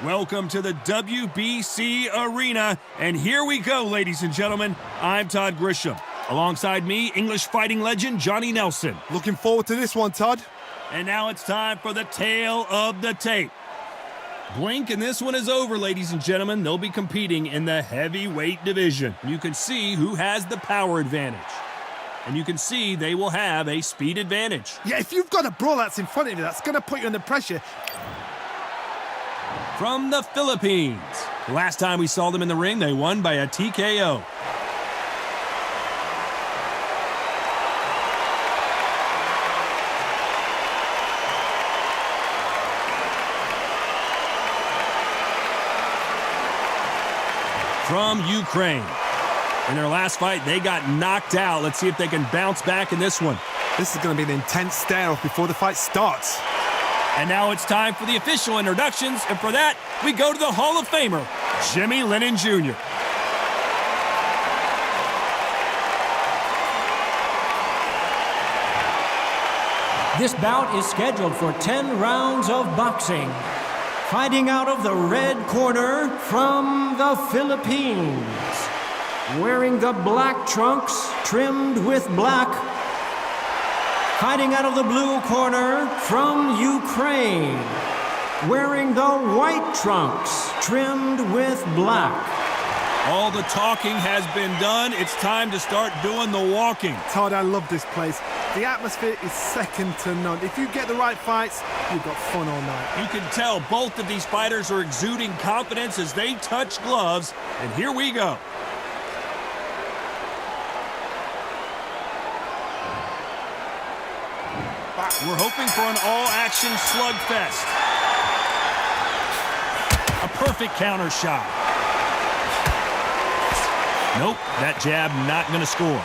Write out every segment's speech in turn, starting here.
Welcome to the WBC Arena, and here we go, ladies and gentlemen. I'm Todd Grisham. Alongside me, English fighting legend Johnny Nelson. Looking forward to this one, Todd. And now it's time for the tale of the tape. Blink and this one is over, ladies and gentlemen. They'll be competing in the heavyweight division. You can see who has the power advantage. And you can see they will have a speed advantage. Yeah, if you've got a brawl that's in front of you, that's going to put you under pressure. From the Philippines. Last time we saw them in the ring, they won by a TKO. From Ukraine. In their last fight, they got knocked out. Let's see if they can bounce back in this one. This is going to be an intense stare-off before the fight starts. And now it's time for the official introductions, and for that, we go to the Hall of Famer, Jimmy Lennon Jr. This bout is scheduled for 10 rounds of boxing. Fighting out of the red corner from the Philippines. Wearing the black trunks trimmed with black. Fighting out of the blue corner from Ukraine. Wearing the white trunks trimmed with black. All the talking has been done. It's time to start doing the walking. Todd, I love this place. The atmosphere is second to none. If you get the right fights, you've got fun all night. You can tell both of these fighters are exuding confidence as they touch gloves. And here we go. We're hoping for an all-action slugfest. A perfect counter shot. Nope, that jab not going to score.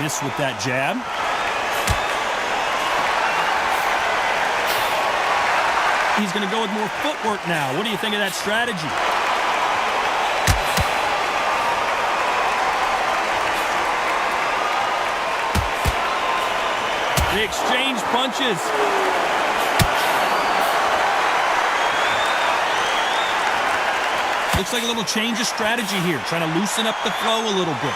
Miss with that jab. He's going to go with more footwork now. What do you think of that strategy? They exchange punches. Looks like a little change of strategy here, trying to loosen up the flow a little bit.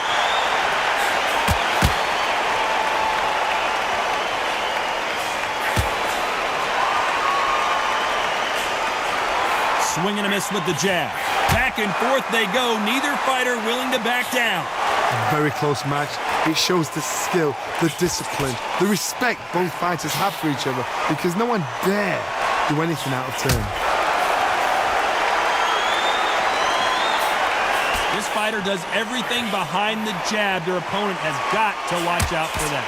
Swing and a miss with the jab. Back and forth they go, neither fighter willing to back down. A very close match. It shows the skill, the discipline, the respect both fighters have for each other, because no one dare do anything out of turn. This fighter does everything behind the jab. Their opponent has got to watch out for that.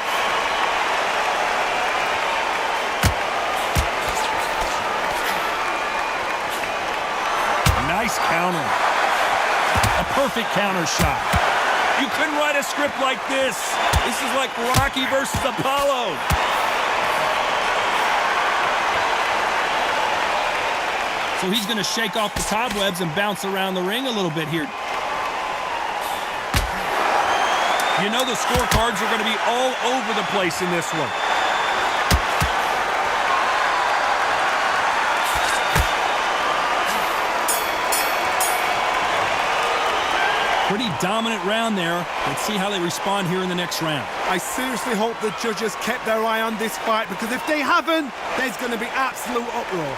Nice counter. A perfect counter shot. You couldn't write a script like this. This is like Rocky versus Apollo. So he's going to shake off the cobwebs and bounce around the ring a little bit here. You know the scorecards are going to be all over the place in this one. Pretty dominant round there. Let's see how they respond here in the next round. I seriously hope the judges kept their eye on this fight, because if they haven't, there's going to be absolute uproar.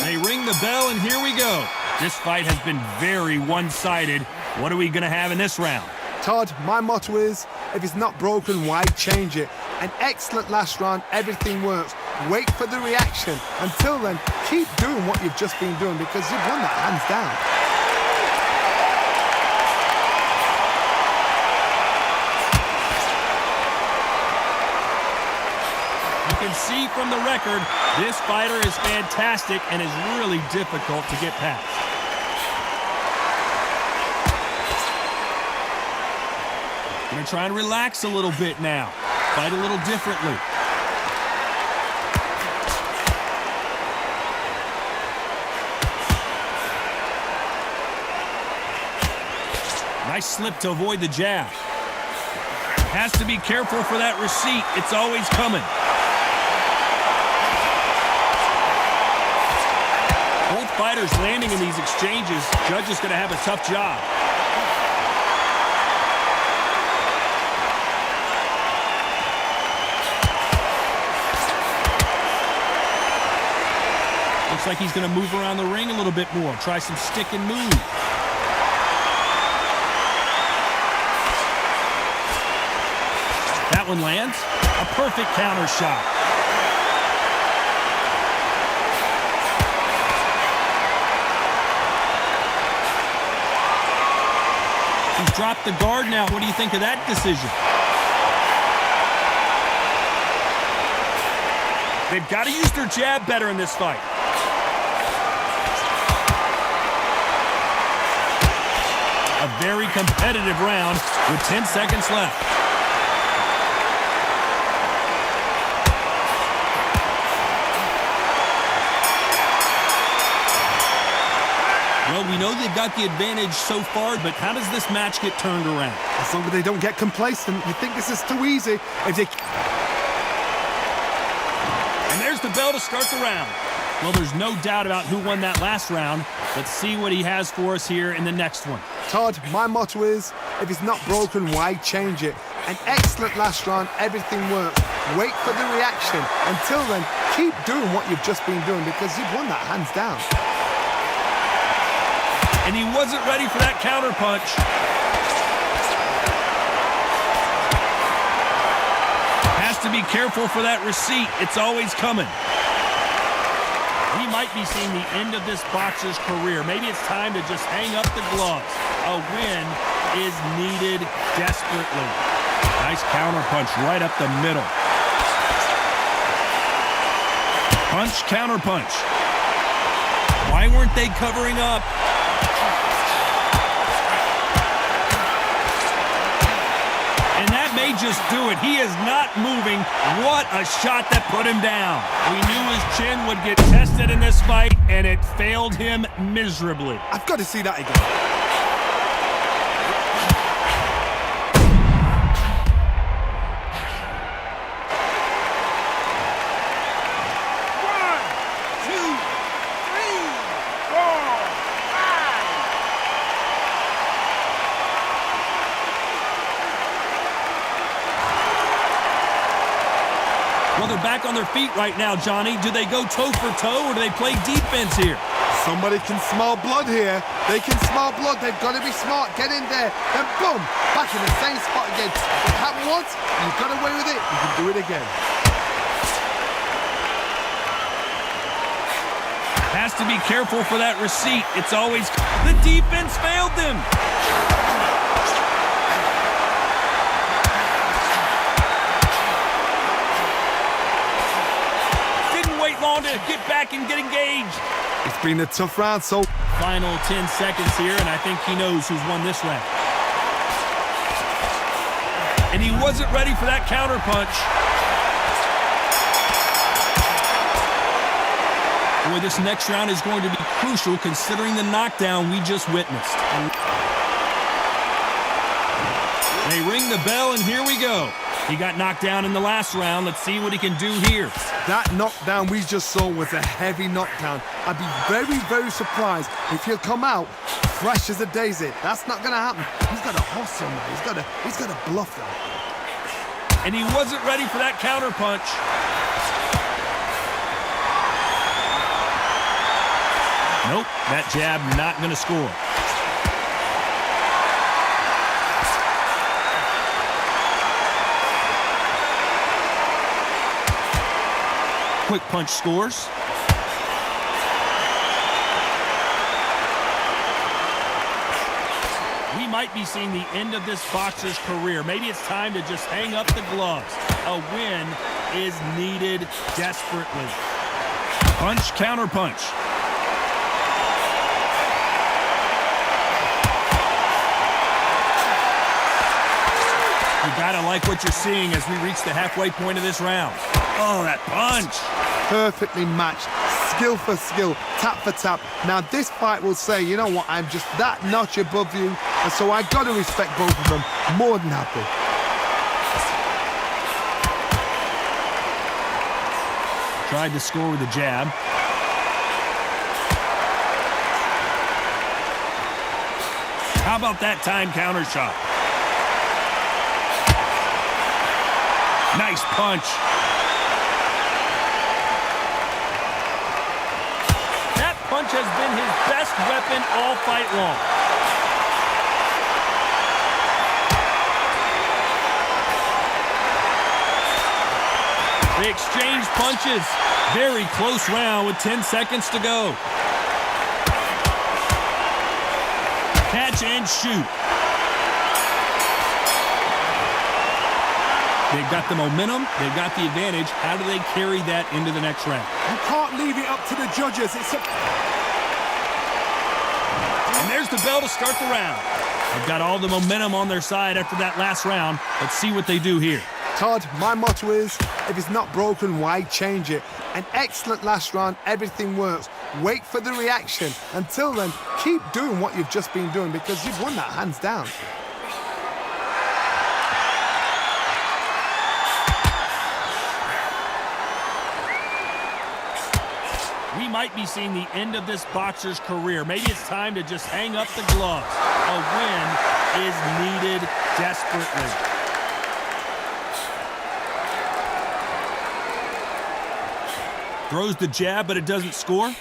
They ring the bell, and here we go. This fight has been very one-sided. What are we going to have in this round? Todd, my motto is, if it's not broken, why change it? An excellent last round, everything works. Wait for the reaction. Until then, keep doing what you've just been doing, because you've won that hands down. You can see from the record, this fighter is fantastic and is really difficult to get past. Gonna try and relax a little bit now. Fight a little differently. Nice slip to avoid the jab. Has to be careful for that receipt. It's always coming. Both fighters landing in these exchanges. Judge is going to have a tough job. Looks like he's going to move around the ring a little bit more. Try some stick and move. That one lands. A perfect counter shot. He's dropped the guard now. What do you think of that decision? They've got to use their jab better in this fight. A very competitive round with 10 seconds left. Well, we know they've got the advantage so far, but how does this match get turned around? As long as they don't get complacent, you think this is too easy. If they... And there's the bell to start the round. Well, there's no doubt about who won that last round. Let's see what he has for us here in the next one. Todd, my motto is, if it's not broken, why change it? An excellent last round, everything works. Wait for the reaction. Until then, keep doing what you've just been doing because you've won that hands down. And he wasn't ready for that counter punch. Has to be careful for that receipt. It's always coming. We might be seeing the end of this boxer's career. Maybe it's time to just hang up the gloves. A win is needed desperately. Nice counter punch right up the middle. Punch, counter punch. Why weren't they covering up? And that may just do it. He is not moving. What a shot that put him down. We knew his chin would get tested in this fight, and it failed him miserably. I've got to see that again. Well, they're back on their feet right now, Johnny. Do they go toe for toe or do they play defense here? Somebody can smell blood here. They can smell blood. They've got to be smart. Get in there. Then boom, back in the same spot again. It happened once, you got away with it. You can do it again. Has to be careful for that receipt. It's always... The defense failed them. Long to get back and get engaged. It's been a tough round, so... Final 10 seconds here, and I think he knows who's won this round. And he wasn't ready for that counter punch. Boy, this next round is going to be crucial considering the knockdown we just witnessed. They ring the bell, and here we go. He got knocked down in the last round. Let's see what he can do here. That knockdown we just saw was a heavy knockdown. I'd be very, very surprised if he'll come out fresh as a daisy. That's not going to happen. He's got to hustle now. He's got to bluff that. And he wasn't ready for that counter punch. Nope, that jab not going to score. Quick punch scores. We might be seeing the end of this boxer's career. Maybe it's time to just hang up the gloves. A win is needed desperately. Punch, counter punch. like what you're seeing as we reach the halfway point of this round. Oh, that punch. Perfectly matched, skill for skill, tap for tap. Now this fight will say, you know what, I'm just that notch above you, and so I got to respect both of them. More than happy. Tried to score with a jab. How about that time counter shot? Nice punch. That punch has been his best weapon all fight long. They exchange punches. Very close round with 10 seconds to go. Catch and shoot. They've got the momentum. They've got the advantage. How do they carry that into the next round? You can't leave it up to the judges. And there's the bell to start the round. They've got all the momentum on their side after that last round. Let's see what they do here. Todd, my motto is, if it's not broken, why change it? An excellent last round, everything works. Wait for the reaction. Until then, keep doing what you've just been doing because you've won that hands down. We might be seeing the end of this boxer's career. Maybe it's time to just hang up the gloves. A win is needed desperately. Throws the jab, but it doesn't score.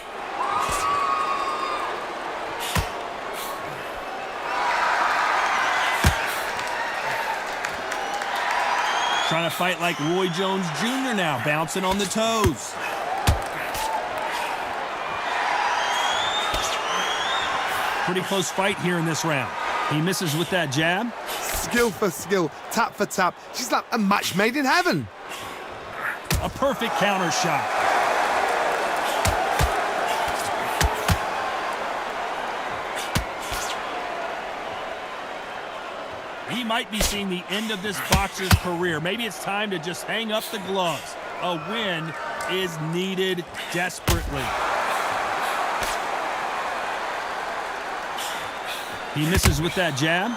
Trying to fight like Roy Jones Jr. now, bouncing on the toes. Pretty close fight here in this round. He misses with that jab. Skill for skill, tap for tap. She's like a match made in heaven. A perfect counter shot. He might be seeing the end of this boxer's career. Maybe it's time to just hang up the gloves. A win is needed desperately. He misses with that jab.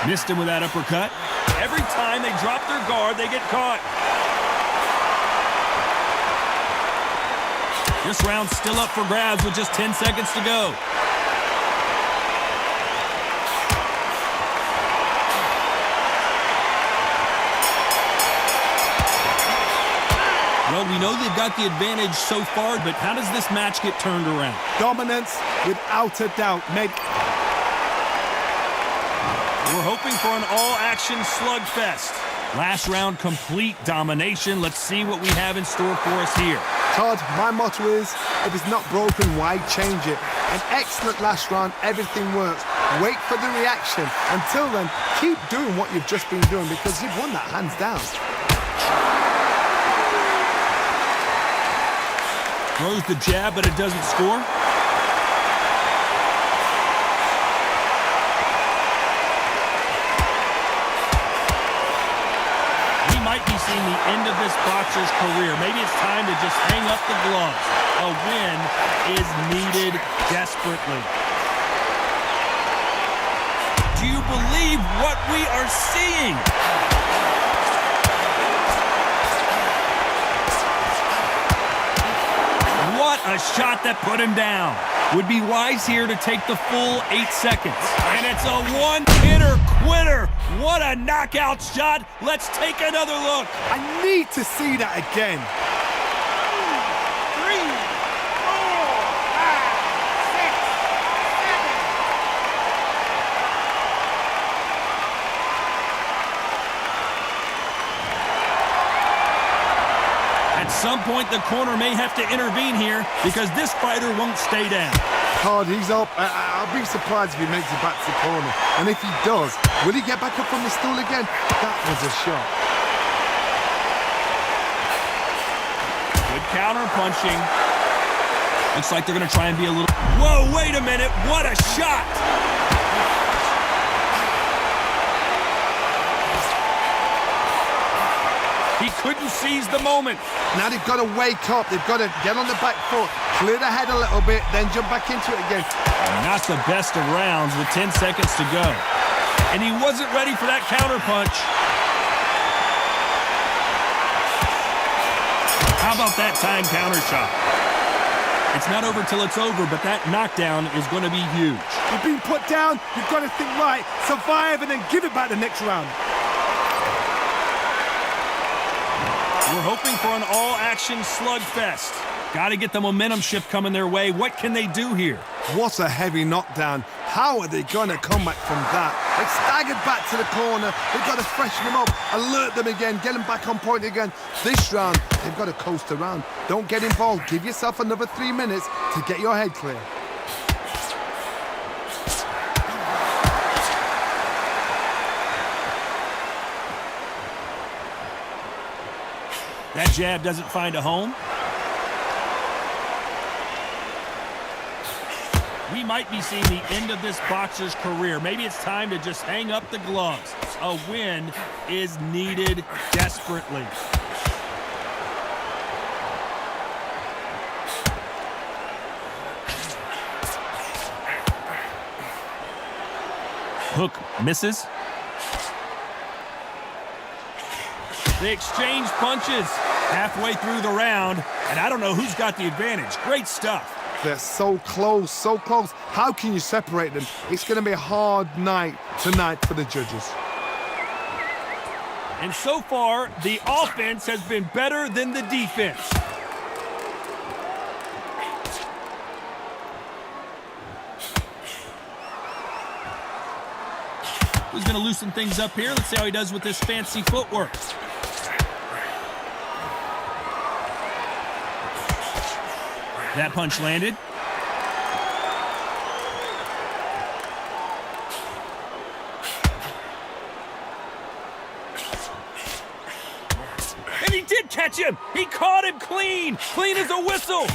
Missed him with that uppercut. Every time they drop their guard, they get caught. This round's still up for grabs with just 10 seconds to go. Well, we know they've got the advantage so far, but how does this match get turned around? Dominance, without a doubt. We're hoping for an all-action slugfest. Last round, complete domination. Let's see what we have in store for us here. Todd, my motto is, if it's not broken, why change it? An excellent last round, everything works. Wait for the reaction. Until then, keep doing what you've just been doing because you've won that hands down. Throws the jab, but it doesn't score. Might be seeing the end of this boxer's career. Maybe it's time to just hang up the gloves. A win is needed desperately. Do you believe what we are seeing? What a shot that put him down. Would be wise here to take the full 8 seconds. And it's a one-hitter quitter. What a knockout shot. Let's take another look. I need to see that again. 2, 3, 4, 5, 6, 7. At some point, the corner may have to intervene here because this fighter won't stay down. Todd, he's up. I'll be surprised if he makes it back to the corner. And if he does, will he get back up from the stool again? That was a shot. Good counter punching. Looks like they're going to try and be a little... Whoa, wait a minute. What a shot. He couldn't seize the moment. Now they've got to wake up. They've got to get on the back foot, clear the head a little bit, then jump back into it again. Not the best of rounds with 10 seconds to go. And he wasn't ready for that counter punch. How about that time counter shot? It's not over till it's over, but that knockdown is going to be huge. You've been put down. You've got to think right, survive, and then give it back the next round. We're hoping for an all-action slugfest. Got to get the momentum shift coming their way. What can they do here? What a heavy knockdown. How are they going to come back from that? They've staggered back to the corner. They've got to freshen them up, alert them again, get them back on point again. This round, they've got to coast around. Don't get involved. Give yourself another 3 minutes to get your head clear. That jab doesn't find a home. We might be seeing the end of this boxer's career. Maybe it's time to just hang up the gloves. A win is needed desperately. Hook misses. They exchange punches halfway through the round, and I don't know who's got the advantage. Great stuff. They're so close, so close. How can you separate them? It's going to be a hard night tonight for the judges. And so far, the offense has been better than the defense. Who's going to loosen things up here? Let's see how he does with this fancy footwork. That punch landed. And he did catch him. He caught him clean. Clean as a whistle.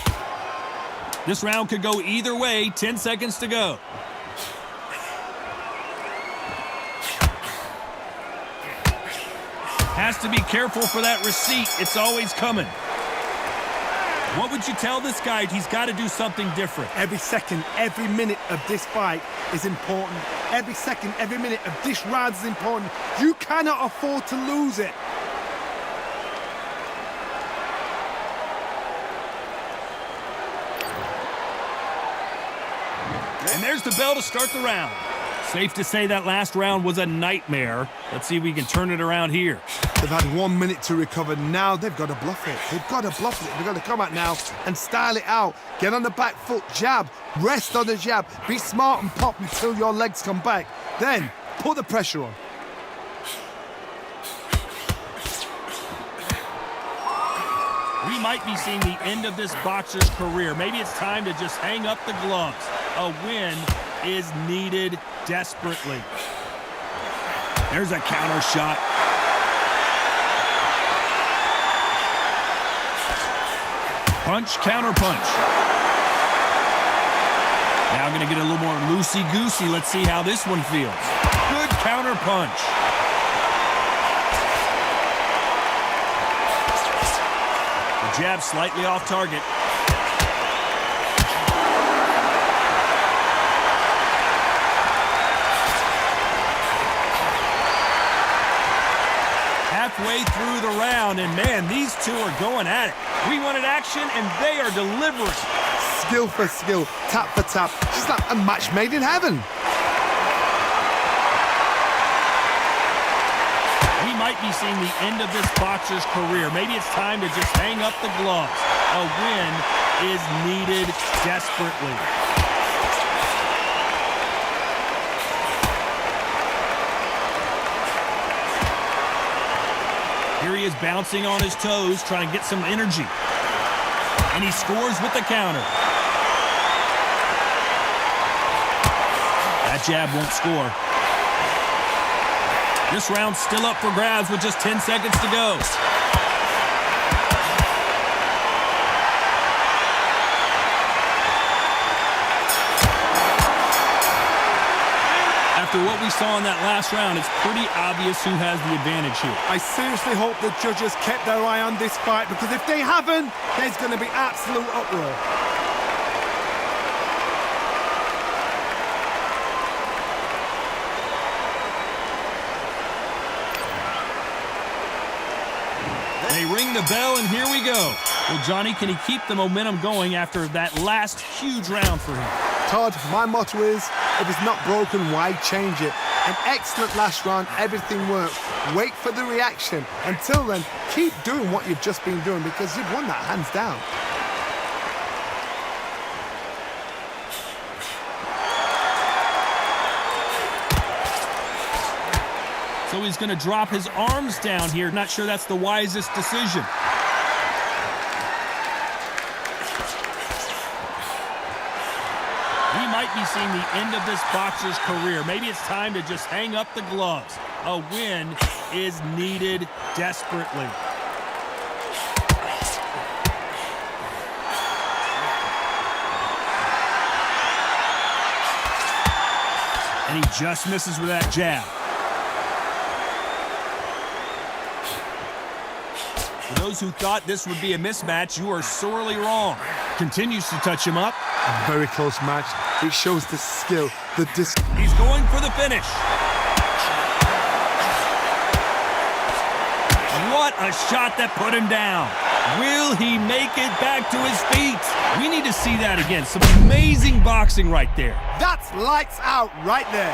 This round could go either way. 10 seconds to go. Has to be careful for that receipt. It's always coming. What would you tell this guy? He's got to do something different. Every second, every minute of this fight is important. Every second, every minute of this round is important. You cannot afford to lose it. And there's the bell to start the round. Safe to say that last round was a nightmare. Let's see if we can turn it around here. They've had 1 minute to recover. Now they've got to bluff it. They've got to bluff it. They've got to come out now and style it out. Get on the back foot, jab, rest on the jab. Be smart and pop until your legs come back. Then put the pressure on. We might be seeing the end of this boxer's career. Maybe it's time to just hang up the gloves. A win is needed desperately. There's a counter shot. Punch, counter punch. Now going to get a little more loosey-goosey. Let's see how this one feels. Good counter punch. The jab slightly off target. Halfway through the round, and man, these two are going at it. We wanted action, and they are delivering. Skill for skill, tap for tap. Just like a match made in heaven. We might be seeing the end of this boxer's career. Maybe it's time to just hang up the gloves. A win is needed desperately. Here he is bouncing on his toes, trying to get some energy. And he scores with the counter. That jab won't score. This round's still up for grabs with just 10 seconds to go. After what we saw in that last round, it's pretty obvious who has the advantage here. I seriously hope the judges kept their eye on this fight, because if they haven't, there's going to be absolute uproar. They ring the bell, and here we go. Well, Johnny, can he keep the momentum going after that last huge round for him? Todd, my motto is, if it's not broken, why change it? An excellent last round, everything works. Wait for the reaction. Until then, keep doing what you've just been doing, because you've won that hands down. So he's going to drop his arms down here. Not sure that's the wisest decision. We might be seeing the end of this boxer's career. Maybe it's time to just hang up the gloves. A win is needed desperately. And he just misses with that jab. For those who thought this would be a mismatch, you are sorely wrong. Continues to touch him up. A very close match. It shows the skill, the He's going for the finish. What a shot that put him down. Will he make it back to his feet? We need to see that again. Some amazing boxing right there. That's lights out right there.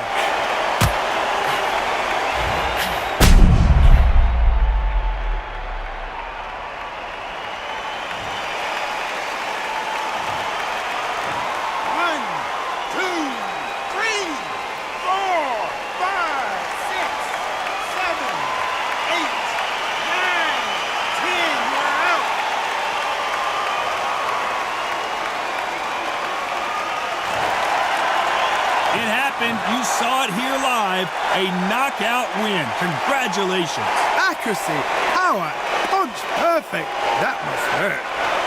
You saw it here live, a knockout win. Congratulations. Accuracy, power, punch perfect. That must hurt.